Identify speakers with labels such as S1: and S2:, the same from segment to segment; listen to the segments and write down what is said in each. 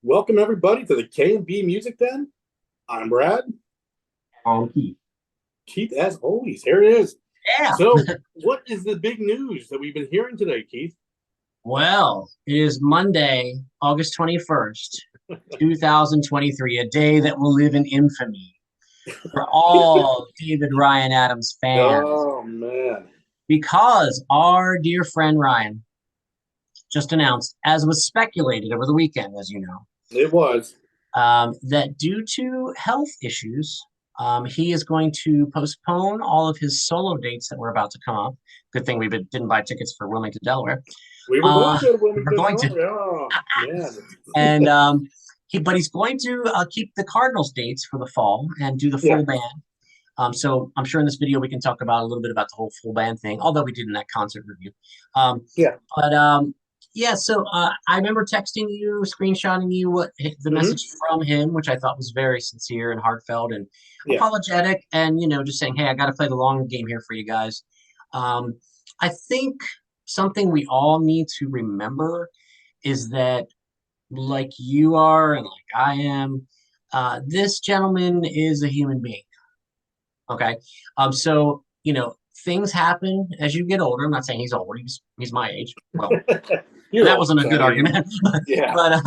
S1: Welcome everybody to the K&B Music Den. I'm Brad.
S2: Keith.
S1: Keith, as always, here it is.
S2: Yeah.
S1: So, what is the big news that we've been hearing today, Keith?
S2: Well, it is Monday, August 21st, 2023, a day that will live in infamy for all David Ryan Adams fans
S1: Oh man,
S2: because our dear friend Ryan just announced, as was speculated over the weekend, as you know,
S1: it was.
S2: that due to health issues, he is going to postpone all of his solo dates that were about to come up. Good thing we didn't buy tickets for Wilmington, Delaware.
S1: We were going
S2: Uh,
S1: to go to
S2: we're
S1: Wilmington,
S2: going
S1: huh?
S2: to,
S1: Oh man.
S2: and but he's going to keep the Cardinals dates for the fall and do the
S1: Yeah,
S2: full band. So I'm sure in this video we can talk about a little bit about the whole full band thing, although we did in that concert review. Um,
S1: yeah.
S2: but yeah, so I remember texting you, screenshotting you what the
S1: Hmm.
S2: message from him, which I thought was very sincere and heartfelt and
S1: Yeah.
S2: apologetic, and just saying, hey, I got to play the long game here for you guys. Um, I think something we all need to remember is that, like you are and like I am, this gentleman is a human being. Okay. So, things happen as you get older. I'm not saying he's old, he's my age. Well,
S1: You're
S2: that
S1: old,
S2: wasn't a
S1: so
S2: good argument.
S1: yeah.
S2: But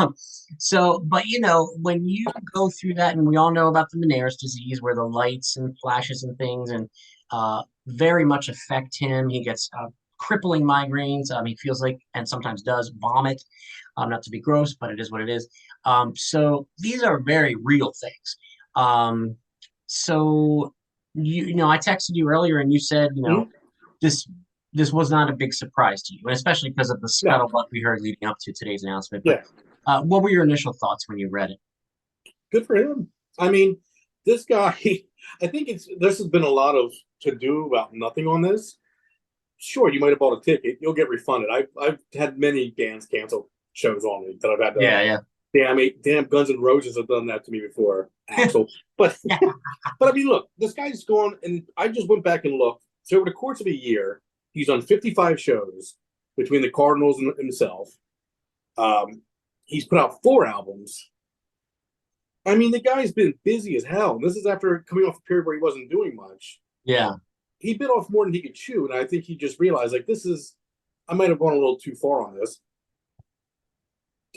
S2: when you go through that, and we all know about the Meniere's disease, where the lights and flashes and things and very much affect him. He gets crippling migraines. He feels like, and sometimes does, vomit. Not to be gross, but it is what it is. So these are very real things. Um, so I texted you earlier, and you said,
S1: Mhm.
S2: this this was not a big surprise to you, and especially because of the
S1: No,
S2: scuttlebutt we heard leading up to today's announcement. But
S1: yeah.
S2: what were your initial thoughts when you read it?
S1: Good for him. I mean, this guy. I think this has been a lot of to do about nothing on this. Sure, you might have bought a ticket, you'll get refunded. I've had many bands cancel shows on me that I've had to.
S2: Yeah, yeah,
S1: Damn, Guns N' Roses have done that to me before, Axel. But but I mean, look, this guy's gone, and I just went back and looked. So over the course of a year, he's done 55 shows between the Cardinals and himself. Um, he's put out 4 albums. I mean, the guy's been busy as hell. This is after coming off a period where he wasn't doing much.
S2: yeah,
S1: He bit off more than he could chew, and I think he just realized like this is. I might have gone a little too far on this.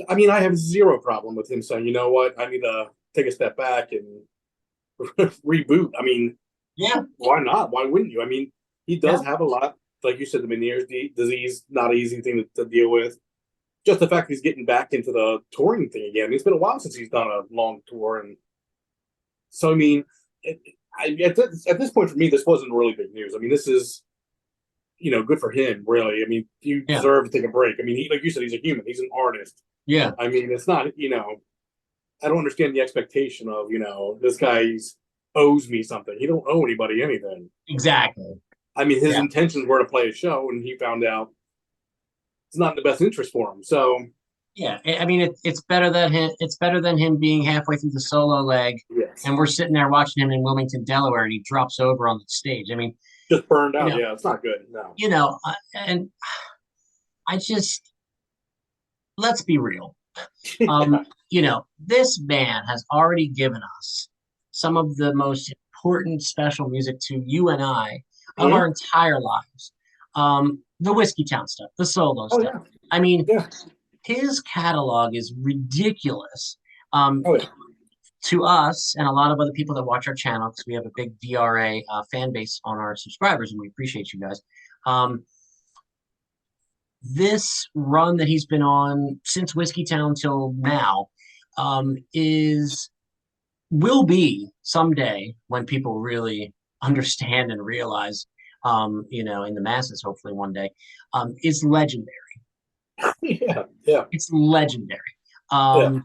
S1: I mean, I have zero problem with him saying, you know what, I need to take a step back and reboot. I mean,
S2: yeah,
S1: why not? Why wouldn't you? I mean, he
S2: yeah,
S1: does have a lot, like you said, the Meniere's disease, not an easy thing to deal with. Just the fact that he's getting back into the touring thing again. It's been a while since he's done a long tour, and so I mean, at this point for me, this wasn't really big news. I mean, this is good for him, really. I mean, you
S2: yeah,
S1: deserve to take a break. I mean, like you said, he's a human. He's an artist.
S2: yeah,
S1: I mean, it's not. I don't understand the expectation of this guy's owes me something. He don't owe anybody anything.
S2: exactly.
S1: I mean, his
S2: Yeah,
S1: intentions were to play a show, and he found out it's not in the best interest for him. So
S2: yeah. I mean, it's better than him being halfway through the solo leg,
S1: yes,
S2: and we're sitting there watching him in Wilmington, Delaware, and he drops over on the stage. I mean,
S1: just burned
S2: you
S1: out.
S2: know,
S1: Yeah, it's not good. No.
S2: and I just let's be real. This band has already given us some of the most important special music to you and I of
S1: Mm-hmm.
S2: our entire lives. The Whiskey Town stuff, the solo
S1: Oh
S2: stuff.
S1: yeah,
S2: I mean,
S1: yeah.
S2: his catalog is ridiculous. Um,
S1: Oh yeah.
S2: to us and a lot of other people that watch our channel, because we have a big DRA fan base on our subscribers, and we appreciate you guys. Um, this run that he's been on since Whiskey Town till now is will be someday when people really understand and realize, in the masses, hopefully one day, is legendary.
S1: Yeah, yeah,
S2: It's legendary.
S1: yeah.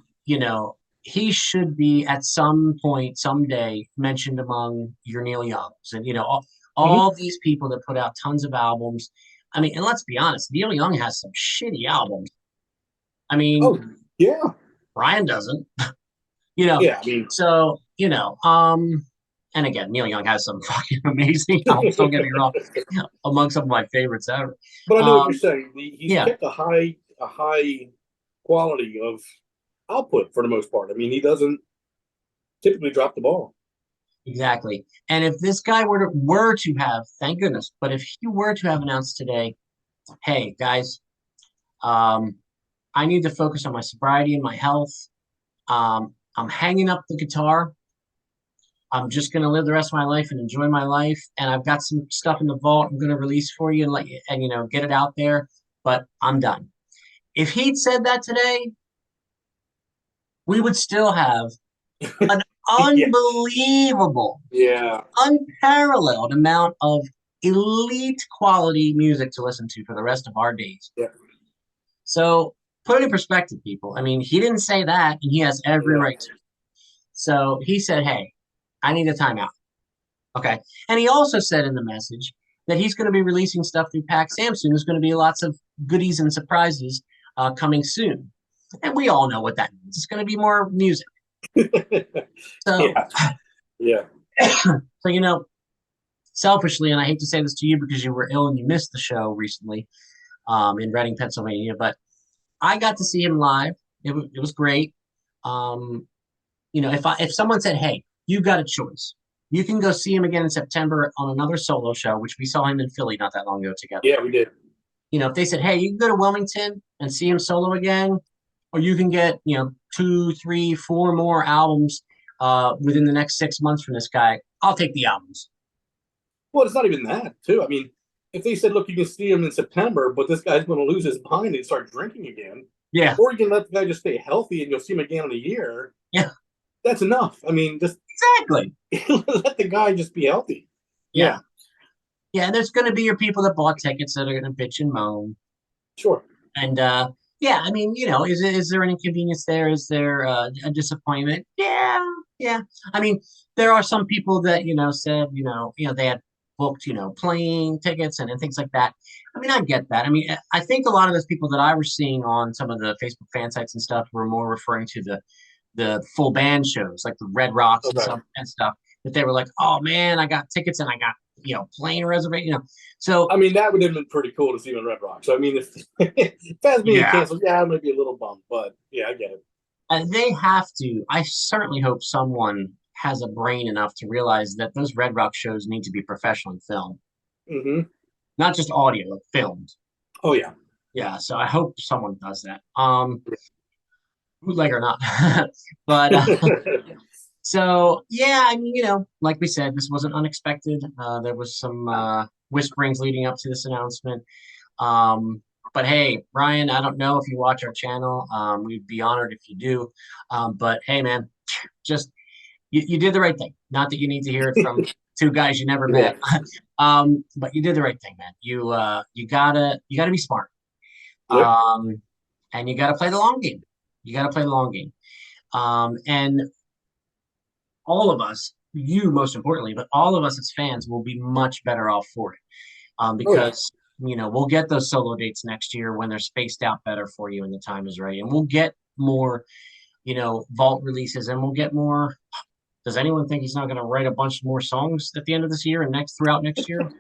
S2: He should be at some point, someday, mentioned among your Neil Youngs and
S1: Mm-hmm.
S2: all these people that put out tons of albums. I mean, and let's be honest, Neil Young has some shitty albums. I mean,
S1: Oh yeah,
S2: Brian doesn't, you know.
S1: yeah. I mean,
S2: So, and again, Neil Young has some fucking amazing albums, don't get me wrong, among some of my favorites ever.
S1: but I know what you're
S2: Um,
S1: saying. He's
S2: yeah,
S1: kept a high quality of output for the most part. I mean, he doesn't typically drop the ball.
S2: Exactly. And if this guy were to have, thank goodness, but if he were to have announced today, hey guys, um, I need to focus on my sobriety and my health. I'm hanging up the guitar. I'm just gonna live the rest of my life and enjoy my life. And I've got some stuff in the vault I'm gonna release for you and let you and get it out there. But I'm done. If he'd said that today, we would still have an
S1: Yeah,
S2: unbelievable,
S1: yeah,
S2: unparalleled amount of elite quality music to listen to for the rest of our days.
S1: yeah,
S2: So put it in perspective, people. I mean, he didn't say that, and he has every
S1: yeah.
S2: right to. So he said, "Hey, I need a timeout." Okay, and he also said in the message that he's going to be releasing stuff through Pack Samsung. There's going to be lots of goodies and surprises coming soon, and we all know what that means. It's going to be more music. So,
S1: Yeah, yeah,
S2: so selfishly, and I hate to say this to you because you were ill and you missed the show recently in Reading, Pennsylvania, but I got to see him live. It was great. Um, if someone said, "Hey, you've got a choice. You can go see him again in September on another solo show," which we saw him in Philly not that long ago together.
S1: yeah, we did.
S2: If they said, "Hey, you can go to Wilmington and see him solo again, or you can get, two, three, four more albums within the next 6 months from this guy," I'll take the albums.
S1: Well, it's not even that, too. I mean, if they said, look, you can see him in September, but this guy's going to lose his mind and start drinking again,
S2: Yeah,
S1: or you can let the guy just stay healthy and you'll see him again in a year,
S2: yeah,
S1: that's enough. I mean, just
S2: exactly.
S1: let the guy just be healthy.
S2: Yeah,
S1: Yeah,
S2: yeah. And there's going to be your people that bought tickets that are going to bitch and moan.
S1: sure.
S2: And yeah, I mean, is there an inconvenience there? Is there a disappointment? Yeah, yeah. I mean, there are some people that said they had booked plane tickets and things like that. I mean, I get that. I mean, I think a lot of those people that I was seeing on some of the Facebook fan sites and stuff were more referring to the full band shows, like the Red Rocks and
S1: Okay.
S2: stuff and stuff. That they were like, oh man, I got tickets and I got plane reservation. So
S1: I mean, that would have been pretty cool to see him in Red Rock. So, I mean, if that's being
S2: yeah.
S1: canceled, yeah, I might be a little bummed, but yeah, I get it.
S2: They have to. I certainly hope someone has a brain enough to realize that those Red Rock shows need to be professionally filmed,
S1: Hmm.
S2: not just audio, like filmed.
S1: Oh, yeah.
S2: Yeah, so I hope someone does that. Bootleg or not. But so yeah, I mean, like we said, this wasn't unexpected. There was some whisperings leading up to this announcement. But hey, Brian, I don't know if you watch our channel. We'd be honored if you do. But hey, man, just you did the right thing. Not that you need to hear it from two guys you never
S1: Yeah.
S2: met. But you did the right thing, man. You gotta be smart.
S1: Yep.
S2: Um, and you gotta play the long game. You gotta play the long game. And all of us, you most importantly, but all of us as fans will be much better off for it.
S1: Oh, yeah.
S2: Because we'll get those solo dates next year when they're spaced out better for you and the time is right, and we'll get more vault releases, and we'll get more. Does anyone think he's not going to write a bunch more songs at the end of this year and throughout next year?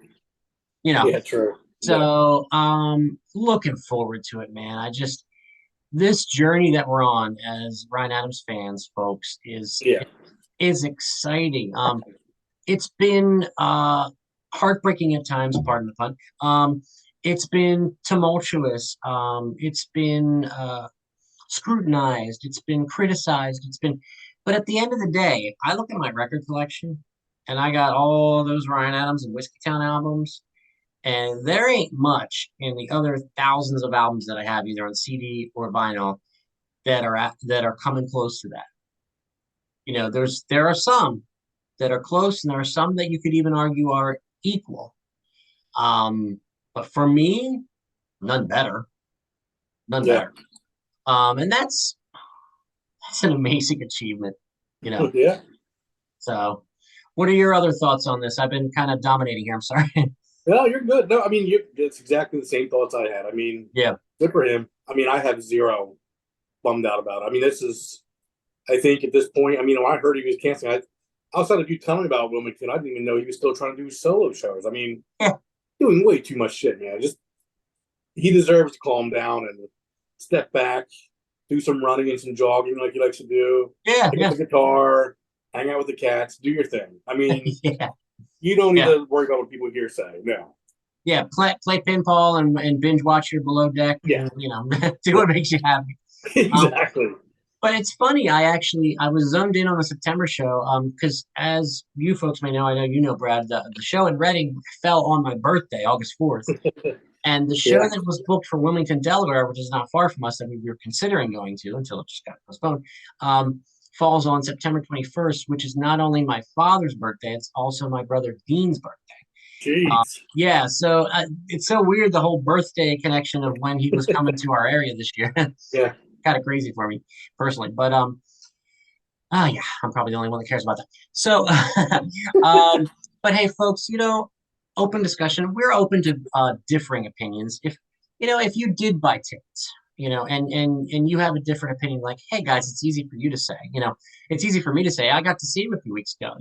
S2: You know,
S1: Yeah, true. Yeah.
S2: so looking forward to it, man. This journey that we're on as Ryan Adams fans, folks,
S1: Yeah.
S2: is exciting. It's been heartbreaking at times, pardon the pun. It's been tumultuous. It's been scrutinized. It's been criticized. But at the end of the day, I look at my record collection, and I got all those Ryan Adams and Whiskey Town albums, and there ain't much in the other thousands of albums that I have, either on CD or vinyl, that are coming close to that. There are some that are close, and there are some that you could even argue are equal. But for me, none better, none
S1: Yeah.
S2: better. And that's an amazing achievement, you know.
S1: Yeah.
S2: So, what are your other thoughts on this? I've been kind of dominating here. I'm sorry.
S1: No, you're good. No, I mean, it's exactly the same thoughts I had. I mean,
S2: Yeah,
S1: good for him. I mean, I have zero bummed out about it. I mean, this is, I think at this point, I mean, when I heard he was canceling, outside of you telling me about Wilmington, I didn't even know he was still trying to do solo shows. I mean,
S2: yeah,
S1: doing way too much shit, man. Just, he deserves to calm down and step back. do some running and some jogging like he likes to do.
S2: Yeah,
S1: Pick up
S2: yeah,
S1: the guitar, hang out with the cats, do your thing. I mean,
S2: yeah,
S1: you don't need
S2: yeah,
S1: to worry about what people here say. No.
S2: yeah. Play pinball and binge watch your Below Deck,
S1: Yeah.
S2: and do
S1: Yeah.
S2: what makes you happy. Um,
S1: Exactly.
S2: but it's funny. I was zoomed in on the September show, because as you folks may know, I know you know, Brad, the show in Reading fell on my birthday, August 4th. And the show
S1: Yeah.
S2: that was booked for Wilmington, Delaware, which is not far from us, that we were considering going to until it just got postponed, um, falls on September 21st, which is not only my father's birthday, it's also my brother Dean's birthday.
S1: Jeez.
S2: Yeah, so it's so weird, the whole birthday connection of when he was coming to our area this year.
S1: Yeah.
S2: Kind of crazy for me personally, but yeah, I'm probably the only one that cares about that. So, but hey, folks, open discussion. We're open to differing opinions. If you did buy tickets, and you have a different opinion, like, hey guys, it's easy for you to say, it's easy for me to say, I got to see him a few weeks ago,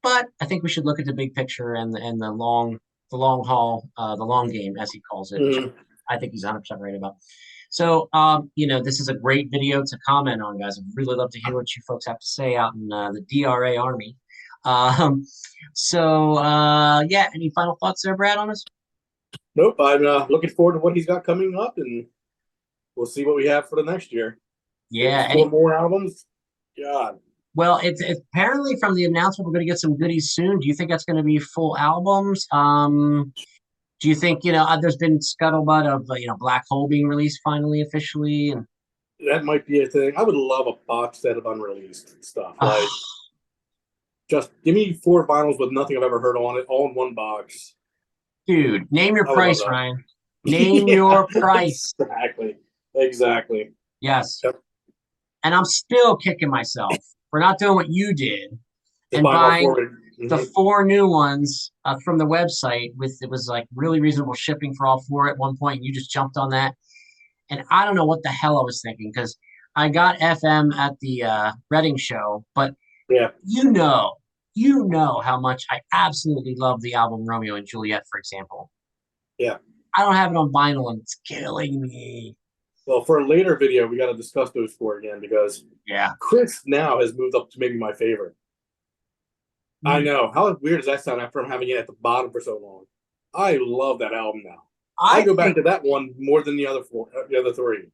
S2: but I think we should look at the big picture and the long haul, the long game, as he calls it, which
S1: Mhm.
S2: I think he's 100% right about. So, this is a great video to comment on, guys. I'd really love to hear what you folks have to say out in the DRA Army. Um, yeah, any final thoughts there, Brad, on this?
S1: Nope. I'm looking forward to what he's got coming up, and we'll see what we have for the next year. Maybe
S2: Yeah,
S1: four more albums. God.
S2: well, it's apparently from the announcement we're going to get some goodies soon. Do you think that's going to be full albums? Do you think there's been scuttlebutt of Black Hole being released finally officially, and
S1: That might be a thing. I would love a box set of unreleased stuff.
S2: uh,
S1: Like, just give me 4 vinyls with nothing I've ever heard on it, all in one box.
S2: dude, name your
S1: I would love
S2: price,
S1: that.
S2: Ryan. Name
S1: Yeah,
S2: your price.
S1: exactly. Exactly.
S2: Yes.
S1: Yep.
S2: And I'm still kicking myself for not doing what you did
S1: Just
S2: and
S1: buying all
S2: buying
S1: 4 of
S2: the
S1: it.
S2: 4 new ones from the website it was like really reasonable shipping for all 4 at one point. And you just jumped on that. And I don't know what the hell I was thinking, because I got FM at the Reading show, but
S1: Yeah.
S2: you know how much I absolutely love the album Romeo and Juliet, for example.
S1: Yeah.
S2: I don't have it on vinyl and it's killing me.
S1: Well, for a later video, we got to discuss those 4 again because
S2: Yeah.
S1: Chris now has moved up to maybe my favorite. I know. How weird does that sound after I'm having it at the bottom for so long? I love that album now. I
S2: I
S1: go back
S2: think,
S1: to that one more than the other 4, the other 3.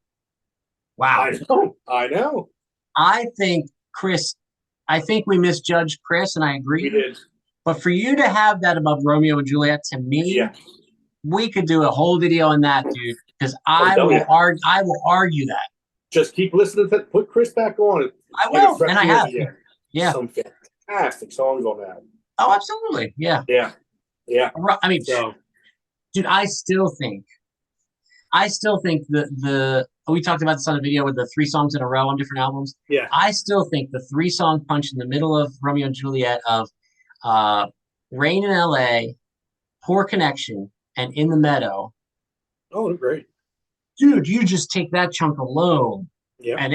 S2: wow.
S1: I know. I know.
S2: I think Chris, I think we misjudged Chris, and I
S1: We
S2: agree.
S1: did.
S2: But for you to have that above Romeo and Juliet, to me,
S1: Yeah.
S2: we could do a whole video on that, dude. Because
S1: Oh,
S2: I
S1: hell
S2: will
S1: yeah.
S2: argue. I will argue that.
S1: Just keep listening to it. Put Chris back on.
S2: I
S1: Like a
S2: will,
S1: fresh
S2: and I
S1: ears
S2: have.
S1: again.
S2: Yeah.
S1: Some fantastic songs on that.
S2: Oh, absolutely. Yeah.
S1: Yeah. Yeah.
S2: I mean,
S1: So,
S2: dude, I still think the we talked about this on a video with the 3 songs in a row on different albums.
S1: yeah.
S2: I still think the 3-song punch in the middle of Romeo and Juliet of uh, Rain in L.A., Poor Connection, and In the Meadow.
S1: Oh, they're great.
S2: Dude, you just take that chunk alone,
S1: Yeah.
S2: and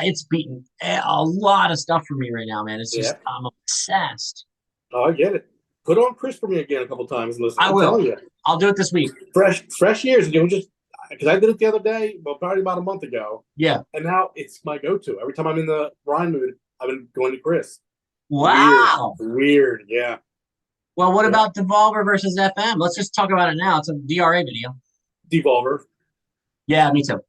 S2: it's beating a lot of stuff for me right now, man. It's just
S1: Yeah.
S2: I'm obsessed.
S1: Oh, I get it. Put on Chris for me again a couple times and listen.
S2: I
S1: I'm
S2: will.
S1: telling you.
S2: I'll do it this week.
S1: Fresh ears. You know, just because I did it the other day, well, probably about a month ago.
S2: Yeah.
S1: And now it's my go-to. Every time I'm in the Ryan mood, I've been going to Chris.
S2: Wow.
S1: Weird. Yeah.
S2: Well, what
S1: Yeah.
S2: about Devolver versus FM? Let's just talk about it now. It's a DRA video.
S1: Devolver.
S2: Yeah, me too.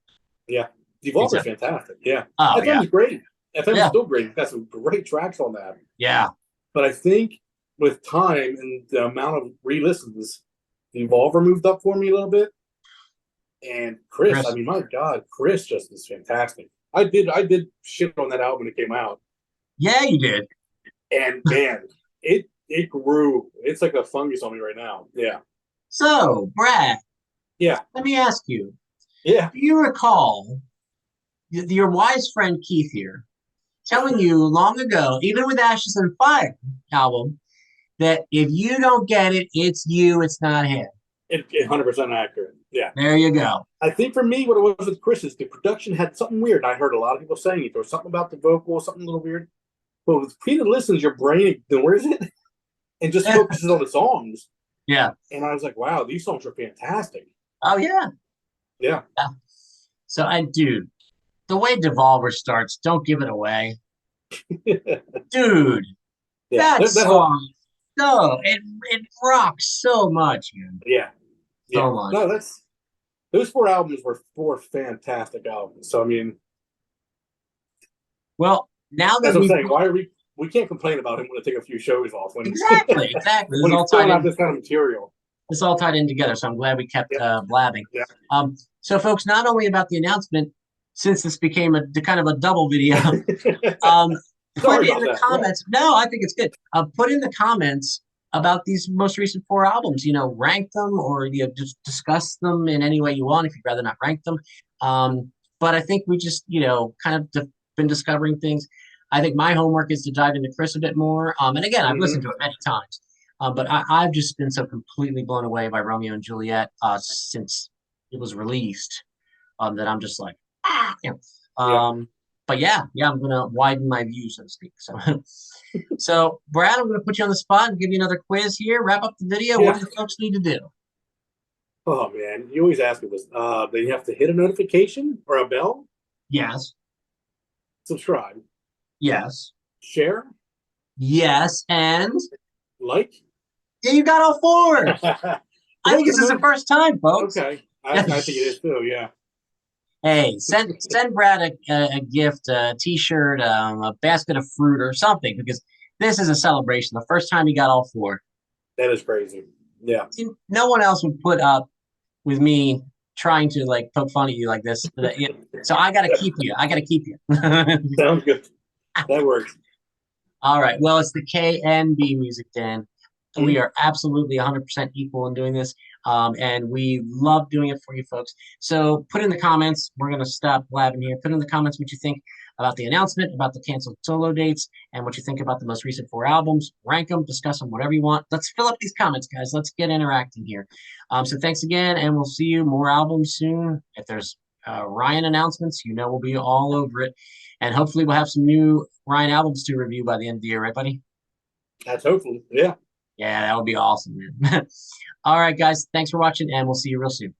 S1: Yeah.
S2: Me
S1: Devolver's
S2: too.
S1: fantastic. Yeah.
S2: Oh,
S1: FM
S2: yeah.
S1: is great. FM is
S2: Yeah.
S1: still great. It's got some great tracks on that.
S2: Yeah.
S1: But I think with time and the amount of re-listens, Devolver moved up for me a little bit. And Chris, I mean, my God, Chris just is fantastic. I did shit on that album when it came out.
S2: Yeah, you did.
S1: And man, it grew. It's like a fungus on me right now. Yeah.
S2: So, Brad,
S1: Yeah.
S2: let me ask you.
S1: Yeah.
S2: Do you recall your wise friend Keith here telling you long ago, even with Ashes and Fire album, that if you don't get it, it's you, it's not him?
S1: It 100% accurate. Yeah.
S2: There you go.
S1: I think for me, what it was with Chris is the production had something weird. I heard a lot of people saying it. There was something about the vocal, something a little weird. But with repeated listens, your brain ignores it and just focuses on the songs.
S2: Yeah.
S1: And I was like, wow, these songs are fantastic.
S2: Oh, yeah.
S1: Yeah.
S2: So, dude, the way Devolver starts, don't give it away, dude.
S1: Yeah,
S2: That
S1: that whole
S2: song, so it rocks so much, man,
S1: yeah, yeah.
S2: so much.
S1: No, that's those four albums were four fantastic albums. So I mean,
S2: Well, now
S1: as
S2: that
S1: I'm
S2: we've
S1: saying, why are we can't complain about him when to take a few shows off when
S2: exactly, this is
S1: when
S2: all
S1: he's
S2: tied
S1: throwing out
S2: in.
S1: this kind of material.
S2: It's all tied in together. So I'm glad we kept
S1: Yeah,
S2: blabbing.
S1: yeah.
S2: So folks, not only about the announcement, since this became a kind of a double video, um, put
S1: Sorry
S2: in
S1: about
S2: the
S1: that. Yeah.
S2: comments. No, I think it's good. Put in the comments about these most recent four albums. You know, rank them or just discuss them in any way you want. If you'd rather not rank them, but I think we just kind of been discovering things. I think my homework is to dive into Chris a bit more. And again, I've listened
S1: Hmm.
S2: to it many times, but I've just been so completely blown away by Romeo and Juliet since it was released that I'm just like, ah,
S1: Yeah.
S2: but yeah, I'm gonna widen my view, so to speak. So, so Brad, I'm gonna put you on the spot and give you another quiz here. Wrap up the video. What
S1: Yeah.
S2: do the folks need to do?
S1: Oh man, you always ask me this. They have to hit a notification or a bell,
S2: Yes,
S1: subscribe,
S2: yes,
S1: share,
S2: yes, and
S1: like.
S2: yeah, you got all four.
S1: What
S2: I think
S1: was
S2: this
S1: the
S2: is the
S1: notice?
S2: first time, folks.
S1: Okay, I think it is too. Yeah.
S2: Hey, send Brad a gift, a T-shirt, a basket of fruit, or something, because this is a celebration. The first time he got all four.
S1: That is crazy. Yeah.
S2: See, no one else would put up with me trying to like poke fun at you like this. So I got to keep you. I got to keep you.
S1: Sounds good. That works.
S2: All right. Well, it's the KNB Music Den. We
S1: Mhm.
S2: are absolutely 100% equal in doing this. And we love doing it for you folks. So put in the comments. We're going to stop blabbing here. Put in the comments what you think about the announcement, about the canceled solo dates, and what you think about the most recent four albums. Rank them, discuss them, whatever you want. Let's fill up these comments, guys. Let's get interacting here. So thanks again, and we'll see you more albums soon. If there's Ryan announcements, we'll be all over it. And hopefully we'll have some new Ryan albums to review by the end of the year, right, buddy?
S1: That's hopefully. Yeah.
S2: Yeah, that would be awesome, man. All right, guys. Thanks for watching, and we'll see you real soon.